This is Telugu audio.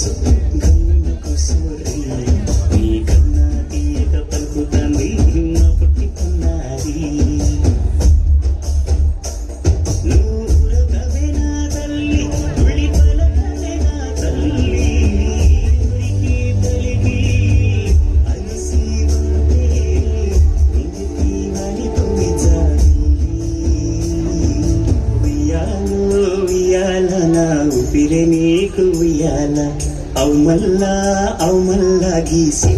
మనసు గన్నుకు సోరి నీ కన్నా తీయక పలుకుతాంది నా పుట్టికున్నది నూరకవే నా తల్లి ఉళ్ళి పలకవే నా తల్లి ఉరికి పలికి అలసి ఉంటే ఇంటికి వాడి తొమ్మి ఉయ్యాల నా ఊపిరే నీకు ఉయ్యాల అవు మల్లా గీసి